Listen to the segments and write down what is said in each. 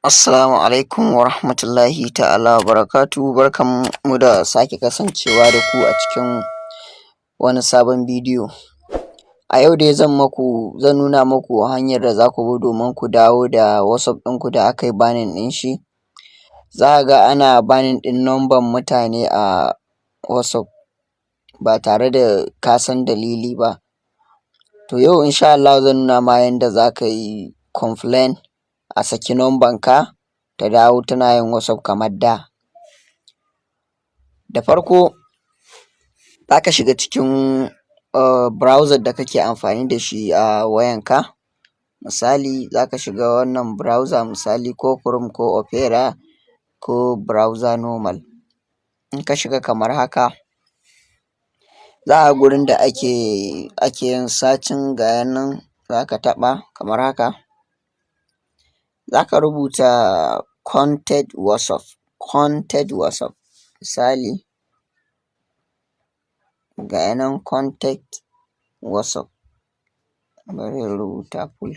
Assalamu alaikum wa rahmatullahi ta'ala wa barakatuhu. Barkan mu da sake kasancewa da ku a cikin wani sabon bidiyo. A yau dai zan nuna maku hanyar da za ku bi domin ku dawo da WhatsApp ɗinku da aka yi banning ɗin shi. Za ka ga ana banning ɗin number mutane a WhatsApp ba tare da ka san dalili ba. To yau insha Allahu zan nuna ma yanda za ka yi complain a saki number ka ta dawo tana yin WhatsApp kamar da. Da farko za ka shiga cikin browser da kake amfani da shi a wayanka. Misali za ka shiga wannan browser misali ko Chrome ko Opera ko browser normal. In ka shiga kamar haka, za ka ga gurin da ake yin searching ga ya nan za ka taɓa kamar haka. Za ka rubuta content WhatsApp misali ga ya nan contact WhatsApp. Bari in rubuta full.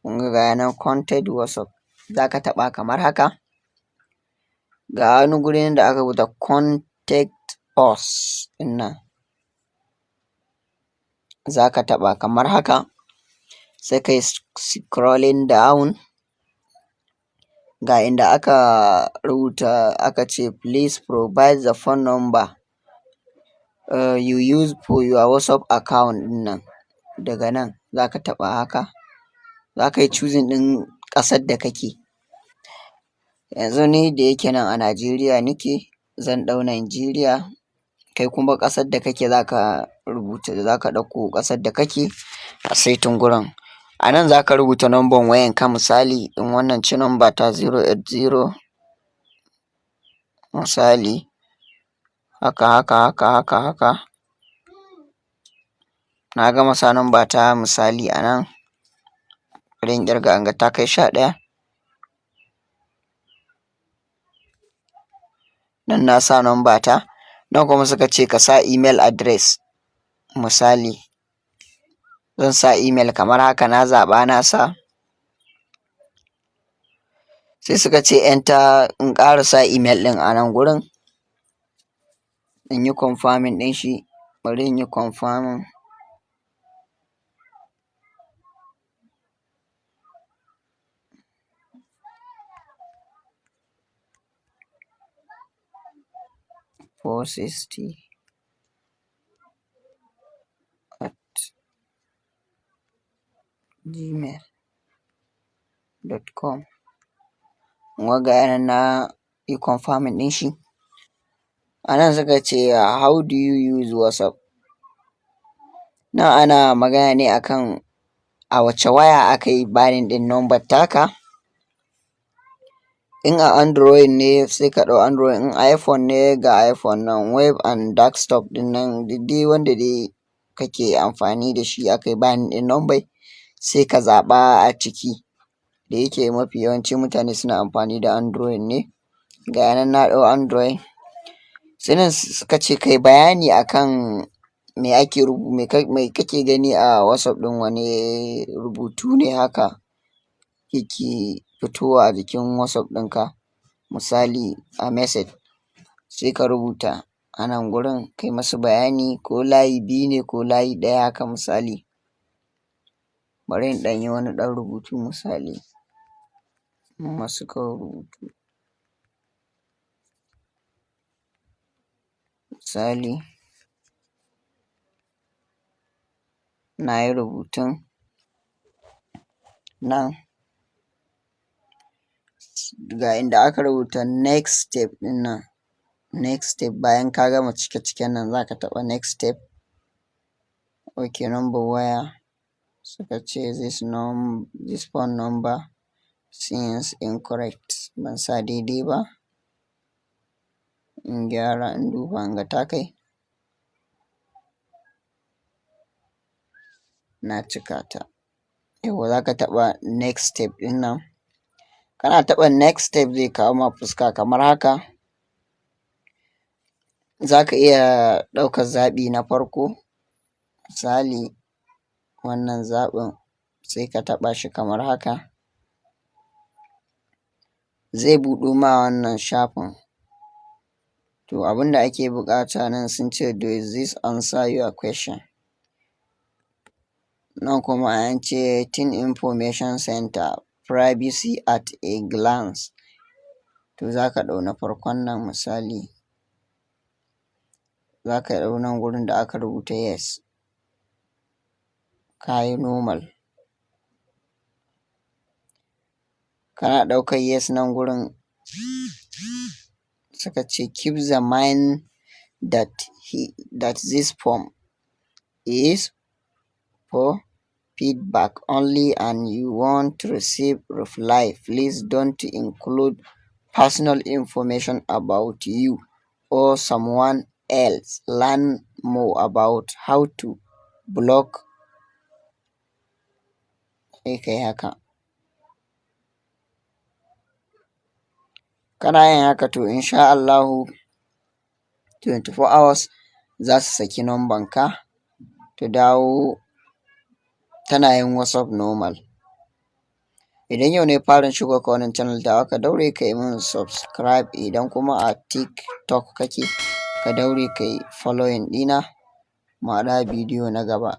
Kun ga ya nan contact WhatsApp, za ka taɓa kamar haka. Ga wani guri nan da aka rubuta contact us ɗin nan, za ka taɓa kamar haka. Sai ka yi scrolling down, ga inda aka rubuta aka ce please provide the phone number you use for your WhatsApp account ɗin nan. Daga nan za ka taɓa haka, za ka yi choosing ɗin ƙasar da kake. Yanzu ni da yake nan a Najeriya nake, zan ɗau Najeriya. Kai kuma ƙasar da kake za ka ɗauko ƙasar da kake a saitin gurin. A nan za ka rubuta number wayanka misali in wannan ce number ta 080 misali haka. Na gama sa number ta misali a nan, bari in ƙirga in ga ta kai 11. Nan na sa number ta, nan kuma suka ce ka sa email address misali zan sa email kamar haka, na zaɓa na sa. Sai suka ce enter, in ƙara sa email ɗin a nan gurin in yi confirming ɗin shi. Bari in yi confirming. gmail.com. Ga ya nan na yi confirming ɗin shi. A nan suka ce how do you use WhatsApp. Nan ana magana ne akan a wace waya aka yi banning ɗin number taka. In a Android ne sai ka ɗau Android, in iPhone ne ga iPhone nan, web and desktop ɗin nan duk dai wanda dai kake amfani da shi aka yi banning ɗin number sai ka zaɓa a ciki. Da yake mafi yawanci mutane suna amfani da Android ne. Ga ya nan na ɗau Android. Sai nan suka ce kai bayani akan me kake gani a WhatsApp ɗin, wane rubutu ne haka yake fitowa a jikin WhatsApp ɗinka misali a message. Sai ka rubuta a nan gurin kai masu bayani ko layi biyu ne ko layi ɗaya haka misali. Bari in ɗan yi wani ɗan rubutu misali masu kawai rubutu. Misali na yi rubutun nan, ga inda aka rubuta next step ɗin nan, next step. Bayan ka gama cike-ciken nan za ka taɓa next step. Ok, number waya suka ce this phone number seems incorrect. Ban sa daidai ba. In gyara in duba in ga ta kai. Na cika ta. Yauwa za ka taɓa next step ɗin nan. Kana taɓa next step zai kawo ma fuska kamar haka. Za ka iya ɗaukar zaɓi na farko misali wannan zaɓin sai ka taɓa shi kamar haka. Zai buɗo ma wannan shafin. To abin da ake buƙata nan sun ce does this answer your question? Nan kuma an ce teen information center privacy at a glance. To za ka ɗau na farkon nan misali, za ka ɗau nan gurin da aka rubuta yes, ka yi normal. Kana ɗaukar yes nan gurin suka ce keep the mind that this form is for feedback only and you want to receive reply. Please don't include personal information about you or someone else. Learn more about how to block. Sai kai haka. Kana yin haka to insha Allahu 24 hours za su saki numban ka ta dawo tana yin WhatsApp normal. Idan yau ne farin shigo ka wannan channel tawa ka daure ka yi min subscribe, idan kuma a TikTok kake ka daure ka yi following ɗina. Mu haɗu a bidiyo na gaba.